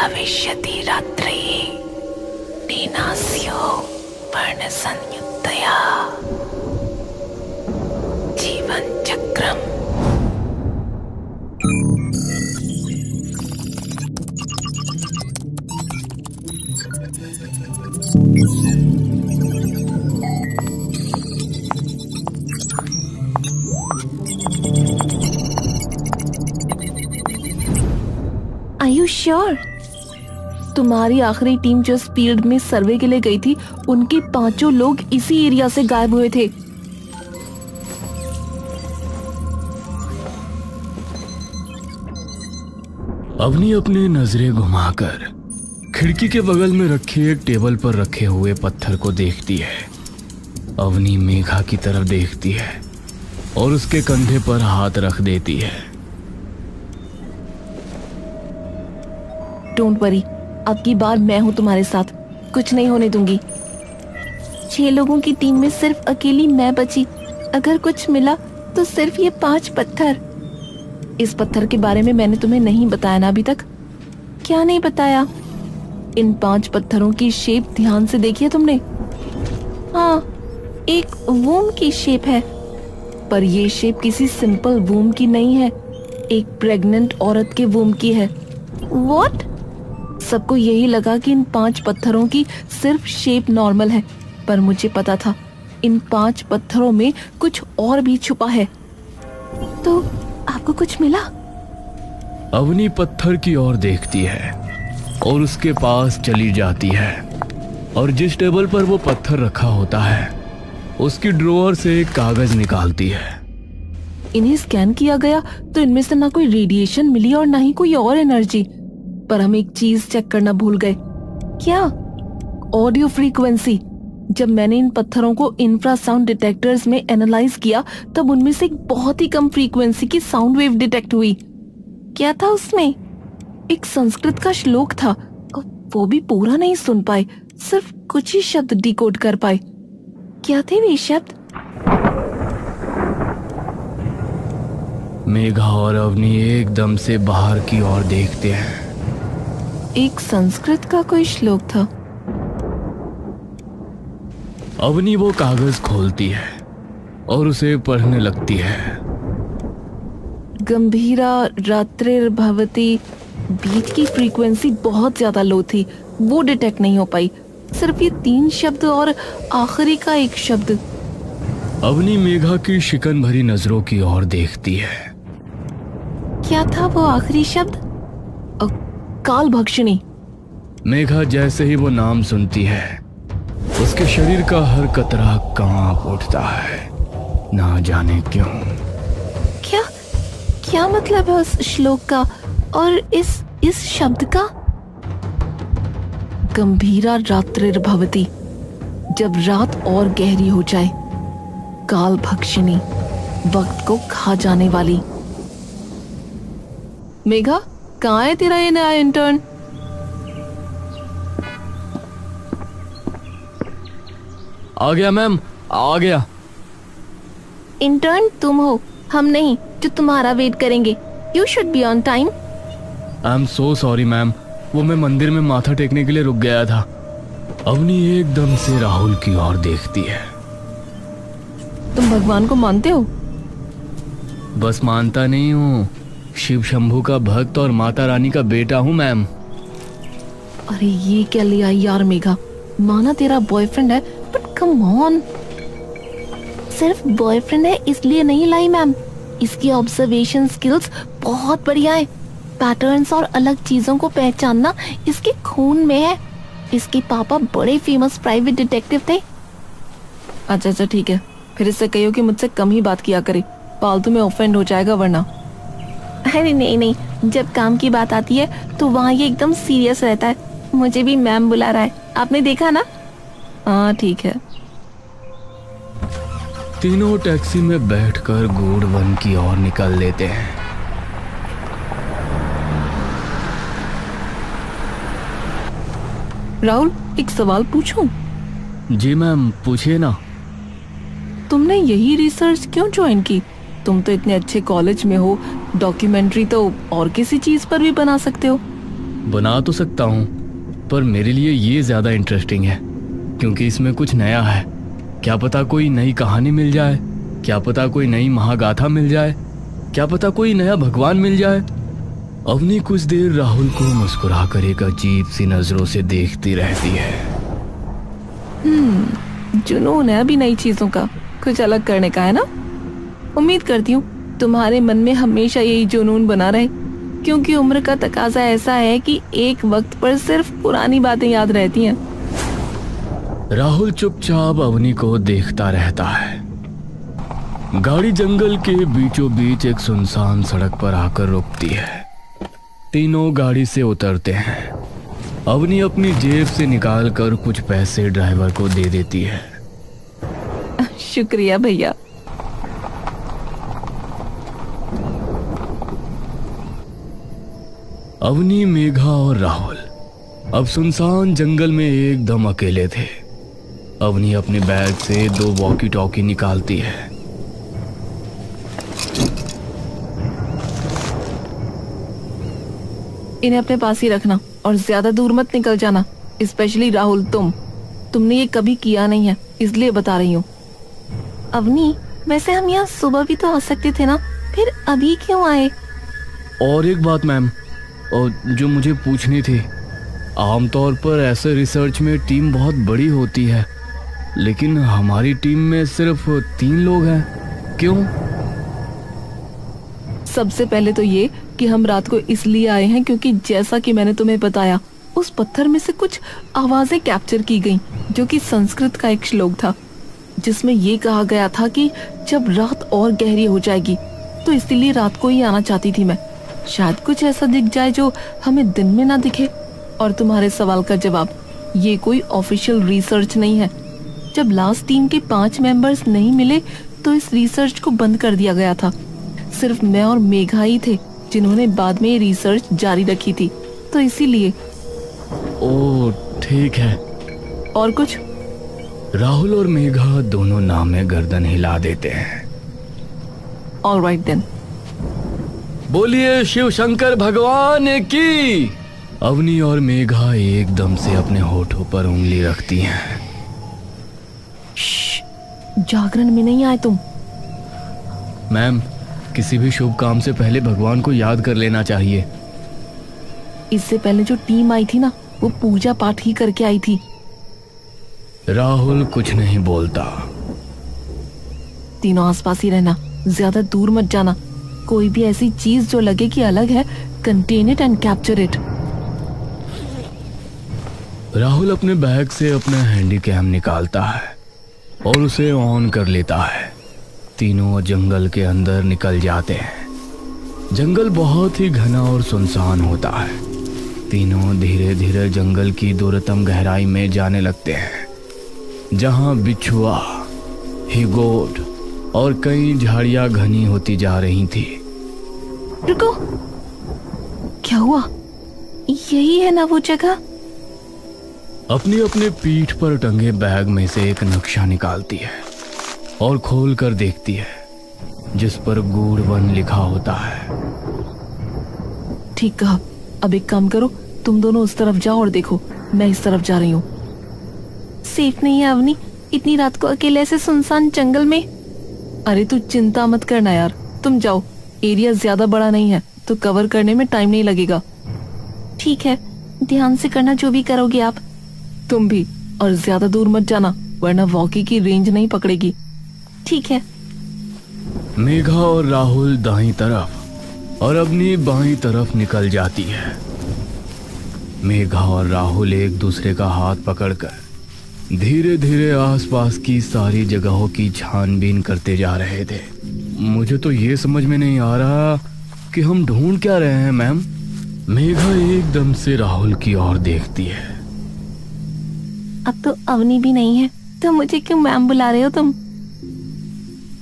सविष्यति रात्रिः नीनास्यो वर्णसंयुक्तया जीवन चक्रम। Are you sure? तुम्हारी आखिरी टीम जो फील्ड में सर्वे के लिए गई थी, उनके 5 लोग इसी एरिया से गायब हुए थे। अवनी अपनी नजरें घुमाकर खिड़की के बगल में रखे एक टेबल पर रखे हुए पत्थर को देखती है। अवनी मेघा की तरफ देखती है और उसके कंधे पर हाथ रख देती है। डोंट वरी, अब की बार मैं हूं तुम्हारे साथ, कुछ नहीं होने दूंगी। 6 लोगों की टीम में सिर्फ अकेली मैं बची। अगर कुछ मिला तो सिर्फ ये 5 पत्थर। इस पत्थर के बारे में मैंने तुम्हें नहीं बताया ना अभी तक? क्या नहीं बताया? इन 5 पत्थरों की शेप ध्यान से देखी है तुमने? हाँ, एक वूम की शेप है, पर ये शेप किसी सिंपल वूम की नहीं है, एक प्रेग्नेंट औरत के वूम की है। व्हाट? सबको यही लगा कि इन 5 पत्थरों की सिर्फ शेप नॉर्मल है, पर मुझे पता था इन 5 पत्थरों में कुछ और भी छुपा है। तो आपको कुछ मिला? अवनी पत्थर की ओर देखती है और उसके पास चली जाती है और जिस टेबल पर वो पत्थर रखा होता है उसकी ड्रॉअर से एक कागज निकालती है। इन्हें स्कैन किया गया तो इनमें से ना कोई रेडिएशन मिली और ना ही कोई और एनर्जी, पर हम एक चीज चेक करना भूल गए। क्या? Audio frequency. जब मैंने इन पत्थरों को इंफ्रासाउंड डिटेक्टर्स में एनालाइज किया तब उनमें से एक बहुत ही कम फ्रीक्वेंसी की साउंड वेव डिटेक्ट हुई। क्या था उसमें? एक संस्कृत का श्लोक था, वो भी पूरा नहीं सुन पाए, सिर्फ कुछ ही शब्द डिकोड कर पाए। क्या थे वे शब्द? मेघा और अवनी एकदम से बाहर की ओर देखते हैं। एक संस्कृत का कोई श्लोक था। अवनी वो कागज खोलती है और उसे पढ़ने लगती है। गंभीरा रात्रिर्भवति, बीच की फ्रीक्वेंसी बहुत ज्यादा लो थी, वो डिटेक्ट नहीं हो पाई। सिर्फ ये 3 शब्द और आखिरी का एक शब्द। अवनी मेघा की शिकन भरी नजरों की ओर देखती है। क्या था वो आखिरी शब्द? काल भक्षिणी। मेघा जैसे ही वो नाम सुनती है उसके शरीर का हर कतरा कांप उठता है, ना जाने क्यों। क्या मतलब है उस श्लोक का और इस शब्द का? गंभीरा रात्रिर्भवति, जब रात और गहरी हो जाए। काल भक्षिणी, वक्त को खा जाने वाली। मेघा, कहाँ है तेरा ये नया इंटर्न? आ गया मैम, आ गया। इंटर्न तुम हो, हम नहीं, जो तुम्हारा वेट करेंगे। You should be on time. I am so sorry ma'am, वो मैं मंदिर में माथा टेकने के लिए रुक गया था। अवनी एकदम से राहुल की ओर देखती है। तुम भगवान को मानते हो? बस मानता नहीं हूँ, शिव शंभू का भक्त और माता रानी का बेटा हूँ मैम। अरे ये क्या लिया यार मेघा, माना तेरा बॉयफ्रेंड है, बट कम ऑन। सिर्फ बॉयफ्रेंड है इसलिए नहीं लाई मैम, इसकी ऑब्जर्वेशन स्किल्स बहुत बढ़िया है। पैटर्न्स और अलग चीजों को पहचानना इसके खून में है। इसके पापा बड़े फेमस प्राइवेट डिटेक्टिव थे। अच्छा ठीक है, फिर इससे कहियो कि मुझसे कम ही बात किया करे, फालतू में ऑफेंड हो जाएगा वरना। अरे नहीं, जब काम की बात आती है तो वहाँ ये एकदम सीरियस रहता है। मुझे भी मैम बुला रहा है, आपने देखा ना? हाँ ठीक है। तीनों टैक्सी में बैठकर गूढ़ वन की ओर निकल लेते हैं। राहुल, एक सवाल पूछूं? जी मैम, पूछिए ना। तुमने यही रिसर्च क्यों ज्वाइन की? तुम तो इतने अच्छे कॉलेज में हो, डॉक्यूमेंट्री तो और किसी चीज पर भी बना सकते हो। बना तो सकता हूँ, पर मेरे लिए ये ज़्यादा इंटरेस्टिंग है क्योंकि इसमें कुछ नया है। क्या पता कोई नई कहानी मिल जाए, क्या पता कोई नई महागाथा मिल जाए, क्या पता कोई नया भगवान मिल जाए। अवनी कुछ देर राहुल को मुस्कुराकर एक अजीब सी नजरों से देखती रहती है। जुनून है अभी नई चीजों का, कुछ अलग करने का है ना। उम्मीद करती हूँ तुम्हारे मन में हमेशा यही जुनून बना रहे, क्योंकि उम्र का तकाजा ऐसा है कि एक वक्त पर सिर्फ पुरानी बातें याद रहती हैं। राहुल चुपचाप अवनी को देखता रहता है। गाड़ी जंगल के बीचों बीच एक सुनसान सड़क पर आकर रुकती है। तीनों गाड़ी से उतरते हैं। अवनी अपनी जेब से निकालकर कुछ पैसे ड्राइवर को दे देती है। शुक्रिया भैया। अवनी, मेघा और राहुल अब सुनसान जंगल में एकदम अकेले थे। अवनी अपने बैग से 2 वॉकी टॉकी निकालती है। इन्हें अपने पास ही रखना और ज्यादा दूर मत निकल जाना, स्पेशली राहुल। तुमने ये कभी किया नहीं है, इसलिए बता रही हूँ। अवनी, वैसे हम यहाँ सुबह भी तो आ सकते थे ना, फिर अभी क्यों आए? और एक बात मैम, और जो मुझे पूछनी थी, आमतौर पर ऐसे रिसर्च में टीम बहुत बड़ी होती है, लेकिन हमारी टीम में सिर्फ 3 लोग हैं, क्यों? सबसे पहले तो ये कि हम रात को इसलिए आए हैं क्योंकि जैसा कि मैंने तुम्हें बताया, उस पत्थर में से कुछ आवाजें कैप्चर की गईं, जो कि संस्कृत का एक श्लोक था, जिसमें ये कहा गया था कि जब रात और गहरी हो जाएगी तो इसीलिए रात को ही आना चाहती थी मैं। शायद कुछ ऐसा दिख जाए जो हमें दिन में ना दिखे। और तुम्हारे सवाल का जवाब, ये कोई ऑफिशियल रिसर्च नहीं है। जब लास्ट टीम के 5 मेंबर्स नहीं मिले तो इस रिसर्च को बंद कर दिया गया था। सिर्फ मैं और मेघा ही थे जिन्होंने बाद में ये रिसर्च जारी रखी थी, तो इसीलिए। ओह ठीक है। और कुछ? राहुल और मेघा दोनों नाम में गर्दन हिला देते हैं। Alright then. बोलिए शिव शंकर भगवान की। अवनी और मेघा एकदम से अपने होठों पर उंगली रखती हैं। जागरण में नहीं आए तुम? मैम, किसी भी शुभ काम से पहले भगवान को याद कर लेना चाहिए। इससे पहले जो टीम आई थी ना, वो पूजा पाठ ही करके आई थी। राहुल कुछ नहीं बोलता। तीनों आसपास ही रहना, ज्यादा दूर मत जाना। कोई भी ऐसी चीज जो लगे कि अलग है, contain it and capture it. Rahul अपने बैग से अपना हैंडी कैम निकालता है और उसे ऑन कर लेता है। तीनों जंगल के अंदर निकल जाते हैं। जंगल बहुत ही घना और सुनसान होता है। तीनों धीरे धीरे जंगल की दूरतम गहराई में जाने लगते हैं, जहां बिच्छुआ, हिगोट और कई झाड़ियां घनी होती जा रही थी। रुको, क्या हुआ? यही है ना वो जगह? अपनी अपने पीठ पर टंगे बैग में से एक नक्शा निकालती है और खोल कर देखती है, जिस पर गूढ़ वन लिखा होता है। ठीक कहा। अब एक काम करो, तुम दोनों उस तरफ जाओ और देखो, मैं इस तरफ जा रही हूँ। सेफ नहीं है अवनी, इतनी रात को अकेले ऐसे सुनसान जंगल में। अरे तू चिंता मत करना यार, तुम जाओ। एरिया ज्यादा बड़ा नहीं है तो कवर करने में टाइम नहीं लगेगा। ठीक है, ध्यान से करना जो भी करोगे आप। तुम भी, और ज्यादा दूर मत जाना वरना वॉकी की रेंज नहीं पकड़ेगी। ठीक है। मेघा और राहुल दाईं तरफ और अपनी बाईं तरफ निकल जाती है। मेघा और राहुल एक दूसरे का हाथ पकड़कर धीरे धीरे आसपास की सारी जगहों की छानबीन करते जा रहे थे। मुझे तो ये समझ में नहीं आ रहा कि हम ढूंढ क्या रहे हैं मैम। मेघा एकदम से राहुल की ओर देखती है। अब तो अवनी भी नहीं है तो मुझे क्यों मैम बुला रहे हो तुम?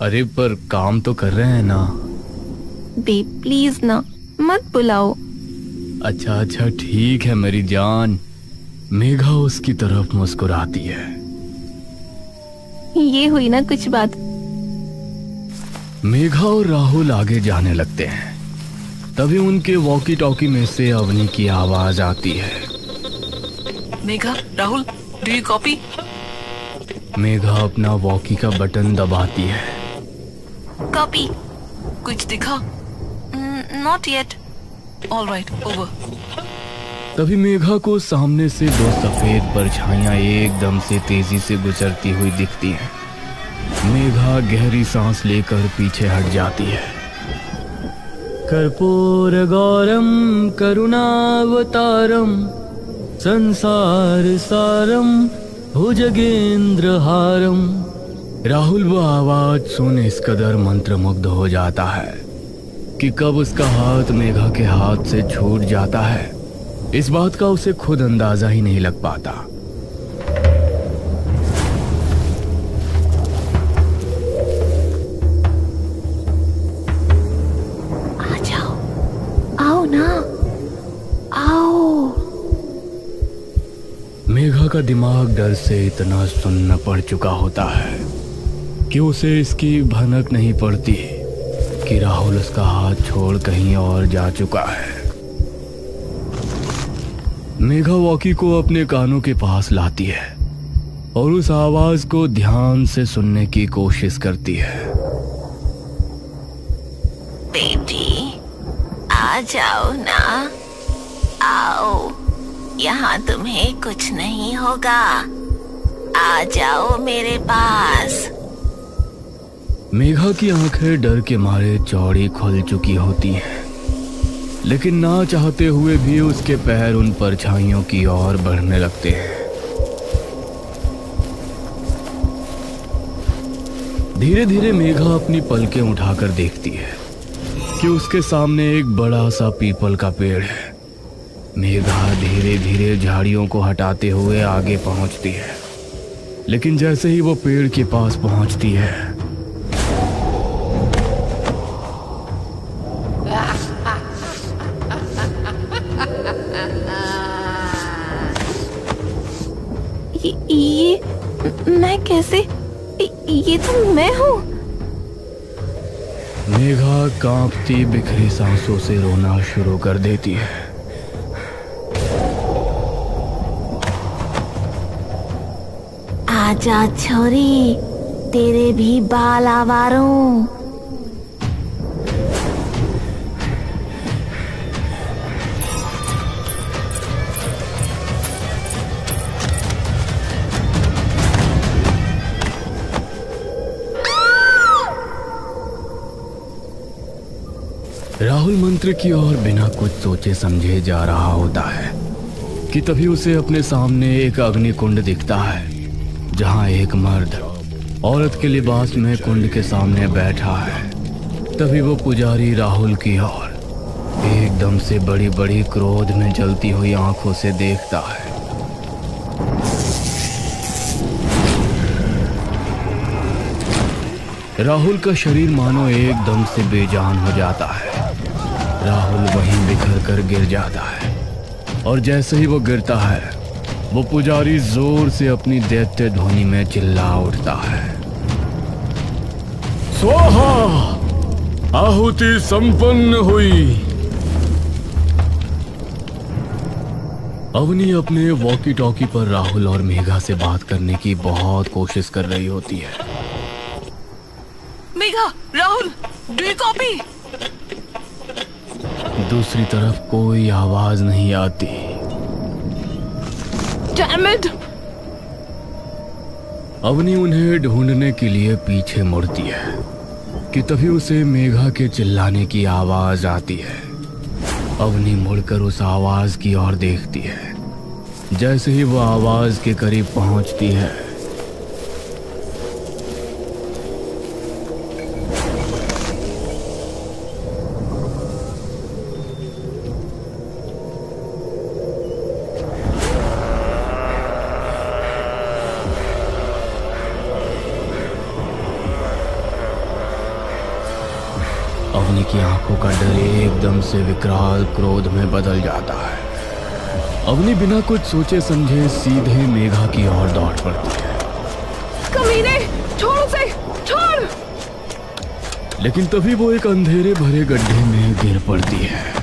अरे पर काम तो कर रहे हैं ना। बे प्लीज ना, मत बुलाओ। अच्छा ठीक है मेरी जान। मेघा उसकी तरफ मुस्कुराती है। ये हुई ना कुछ बात। मेघा और राहुल आगे जाने लगते हैं। तभी उनके वॉकी टॉकी में से अवनी की आवाज आती है। Megha, Rahul, do you copy? Megha अपना वॉकी का बटन दबाती है। कॉपी। कुछ दिखा? Not yet. Alright, over. तभी मेघा को सामने से दो सफेद परछाइयां एकदम से तेजी से गुजरती हुई दिखती हैं। मेघा गहरी सांस लेकर पीछे हट जाती है। कर्पूर गौरम करुणावतारम संसार सारम भुजगेंद्र हारम। राहुल वो आवाज सुन इस कदर मंत्रमुग्ध हो जाता है कि कब उसका हाथ मेघा के हाथ से छूट जाता है, इस बात का उसे खुद अंदाजा ही नहीं लग पाता। आ जाओ, आओ ना, आओ। मेघा का दिमाग डर से इतना सुन्न पड़ चुका होता है कि उसे इसकी भनक नहीं पड़ती कि राहुल उसका हाथ छोड़ कहीं और जा चुका है। मेघा वॉकी को अपने कानों के पास लाती है और उस आवाज को ध्यान से सुनने की कोशिश करती है। बेटी, आ जाओ ना, आओ। यहाँ तुम्हें कुछ नहीं होगा। आ जाओ मेरे पास। मेघा की आंखें डर के मारे चौड़ी खुल चुकी होती हैं, लेकिन ना चाहते हुए भी उसके पैर उन परछाइयों की ओर बढ़ने लगते हैं। धीरे धीरे मेघा अपनी पलकें उठाकर देखती है कि उसके सामने एक बड़ा सा पीपल का पेड़ है। मेघा धीरे धीरे झाड़ियों को हटाते हुए आगे पहुंचती है, लेकिन जैसे ही वो पेड़ के पास पहुंचती है, ये मैं कैसे? ये तो मैं हूँ। मेघा कांपती बिखरी सांसों से रोना शुरू कर देती है। आजा छोरी, तेरे भी बाल आवारों। राहुल मंत्र की ओर बिना कुछ सोचे समझे जा रहा होता है कि तभी उसे अपने सामने एक अग्निकुंड दिखता है, जहां एक मर्द औरत के लिबास में कुंड के सामने बैठा है। तभी वो पुजारी राहुल की ओर एकदम से बड़ी बड़ी क्रोध में जलती हुई आंखों से देखता है। राहुल का शरीर मानो एकदम से बेजान हो जाता है। राहुल वहीं बिखर कर गिर जाता है और जैसे ही वो गिरता है, वो पुजारी जोर से अपनी दैत्य ध्वनि में चिल्ला उठता है, स्वाहा! आहुति संपन्न हुई। अवनी अपने वॉकी टॉकी पर राहुल और मेघा से बात करने की बहुत कोशिश कर रही होती है। Megha, Rahul, do you copy? दूसरी तरफ कोई आवाज नहीं आती। Damn it! अवनी उन्हें ढूंढने के लिए पीछे मुड़ती है कि तभी उसे मेघा के चिल्लाने की आवाज आती है। अवनी मुड़कर उस आवाज की ओर देखती है। जैसे ही वो आवाज के करीब पहुंचती है, अवनी की आंखों का डर एकदम से विकराल क्रोध में बदल जाता है। अवनी बिना कुछ सोचे समझे सीधे मेघा की ओर दौड़ पड़ती है। कमीने, छोड़ उसे, छोड़! लेकिन तभी वो एक अंधेरे भरे गड्ढे में गिर पड़ती है।